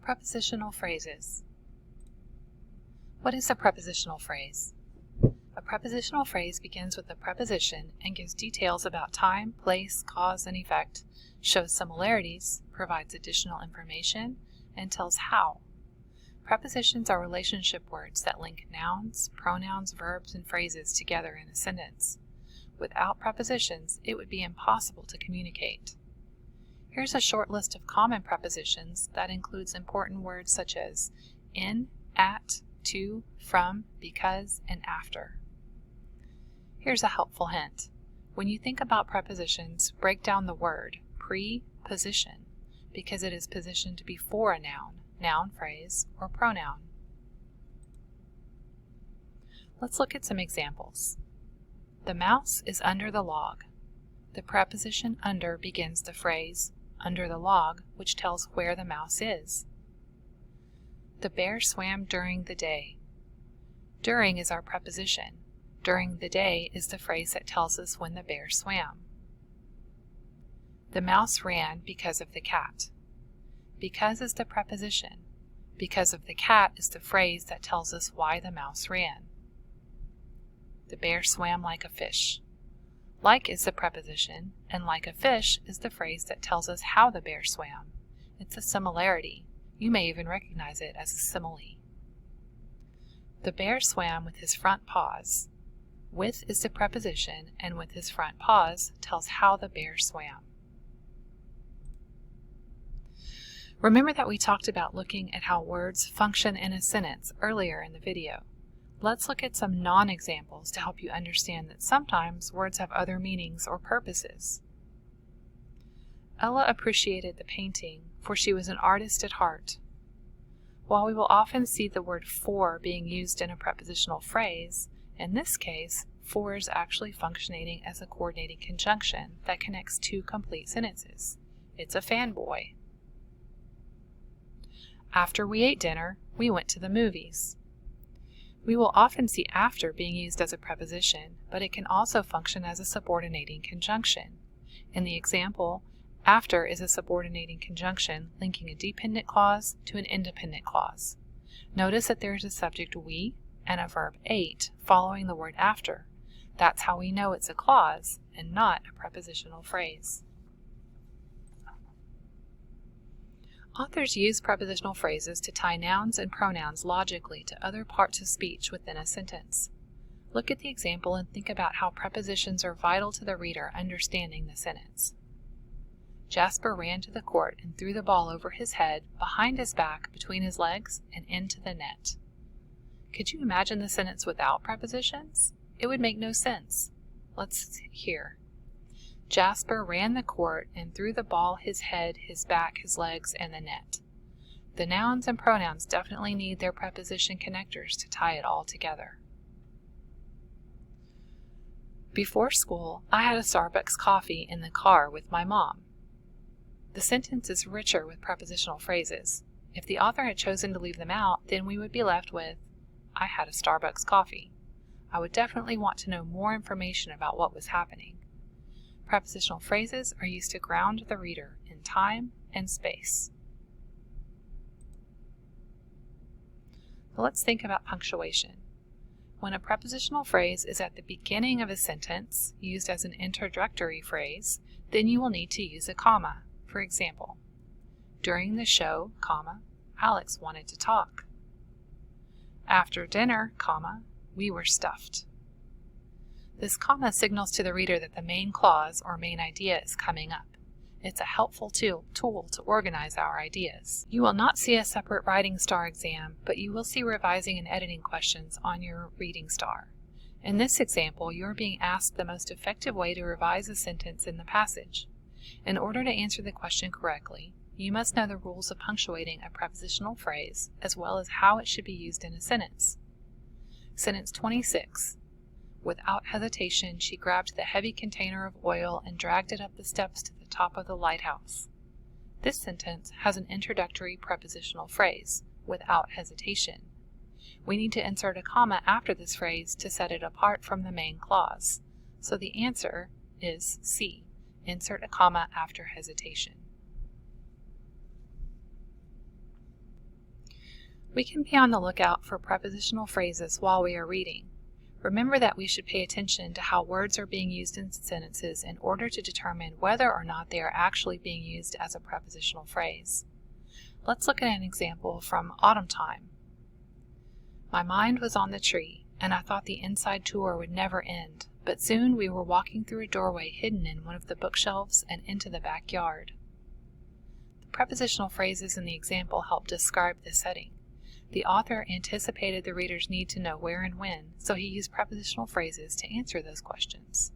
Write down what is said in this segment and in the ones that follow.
Prepositional phrases. What is a prepositional phrase? A prepositional phrase begins with a preposition and gives details about time, place, cause, and effect, shows similarities, provides additional information, and tells how. Prepositions are relationship words that link nouns, pronouns, verbs, and phrases together in a sentence. Without prepositions, it would be impossible to communicate. Here's a short list of common prepositions that includes important words such as in, at, to, from, because, and after. Here's a helpful hint. When you think about prepositions, break down the word preposition because it is positioned before a noun phrase, or pronoun. Let's look at some examples. The mouse is under the log. The preposition under begins the phrase under the log, which tells where the mouse is. The bear swam during the day. During is our preposition. During the day is the phrase that tells us when the bear swam. The mouse ran because of the cat. Because is the preposition. Because of the cat is the phrase that tells us why the mouse ran. The bear swam like a fish. Like is the preposition, and like a fish is the phrase that tells us how the bear swam. It's a similarity. You may even recognize it as a simile. The bear swam with his front paws. With is the preposition, and with his front paws tells how the bear swam. Remember that we talked about looking at how words function in a sentence earlier in the video. Let's look at some non-examples to help you understand that sometimes words have other meanings or purposes. Ella appreciated the painting, for she was an artist at heart. While we will often see the word for being used in a prepositional phrase, in this case, for is actually functioning as a coordinating conjunction that connects two complete sentences. It's a fanboy. After we ate dinner, we went to the movies. We will often see after being used as a preposition, but it can also function as a subordinating conjunction. In the example, after is a subordinating conjunction linking a dependent clause to an independent clause. Notice that there is a subject we and a verb ate following the word after. That's how we know it's a clause and not a prepositional phrase. Authors use prepositional phrases to tie nouns and pronouns logically to other parts of speech within a sentence. Look at the example and think about how prepositions are vital to the reader understanding the sentence. Jasper ran to the court and threw the ball over his head, behind his back, between his legs, and into the net. Could you imagine the sentence without prepositions? It would make no sense. Let's hear. Jasper ran the court and threw the ball his head, his back, his legs, and the net. The nouns and pronouns definitely need their preposition connectors to tie it all together. Before school, I had a Starbucks coffee in the car with my mom. The sentence is richer with prepositional phrases. If the author had chosen to leave them out, then we would be left with, I had a Starbucks coffee. I would definitely want to know more information about what was happening. Prepositional phrases are used to ground the reader in time and space. So let's think about punctuation. When a prepositional phrase is at the beginning of a sentence, used as an introductory phrase, then you will need to use a comma. For example, during the show, comma, Alex wanted to talk. After dinner, comma, we were stuffed. This comma signals to the reader that the main clause or main idea is coming up. It's a helpful tool to organize our ideas. You will not see a separate writing star exam, but you will see revising and editing questions on your reading star. In this example, you are being asked the most effective way to revise a sentence in the passage. In order to answer the question correctly, you must know the rules of punctuating a prepositional phrase, as well as how it should be used in a sentence. Sentence 26. Without hesitation, she grabbed the heavy container of oil and dragged it up the steps to the top of the lighthouse. This sentence has an introductory prepositional phrase, without hesitation. We need to insert a comma after this phrase to set it apart from the main clause. So the answer is C. Insert a comma after hesitation. We can be on the lookout for prepositional phrases while we are reading. Remember that we should pay attention to how words are being used in sentences in order to determine whether or not they are actually being used as a prepositional phrase. Let's look at an example from Autumn Time. My mind was on the tree, and I thought the inside tour would never end, but soon we were walking through a doorway hidden in one of the bookshelves and into the backyard. The prepositional phrases in the example help describe the setting. The author anticipated the reader's need to know where and when, so he used prepositional phrases to answer those questions.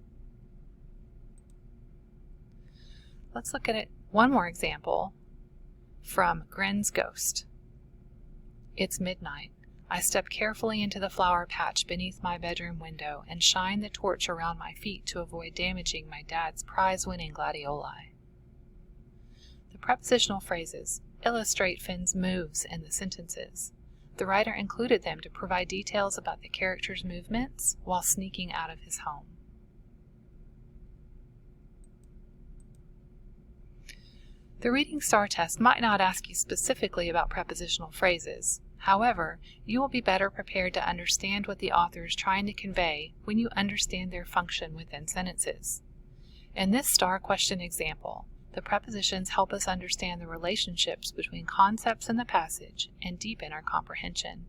Let's look at one more example from Gren's Ghost. It's midnight. I step carefully into the flower patch beneath my bedroom window and shine the torch around my feet to avoid damaging my dad's prize-winning gladioli. The prepositional phrases illustrate Finn's moves in the sentences. The writer included them to provide details about the character's movements while sneaking out of his home. The Reading Star Test might not ask you specifically about prepositional phrases. However, you will be better prepared to understand what the author is trying to convey when you understand their function within sentences. In this star question example, the prepositions help us understand the relationships between concepts in the passage and deepen our comprehension.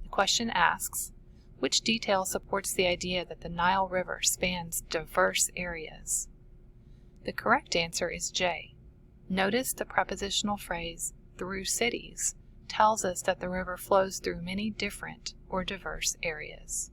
The question asks, which detail supports the idea that the Nile River spans diverse areas? The correct answer is J. Notice the prepositional phrase, through cities, tells us that the river flows through many different or diverse areas.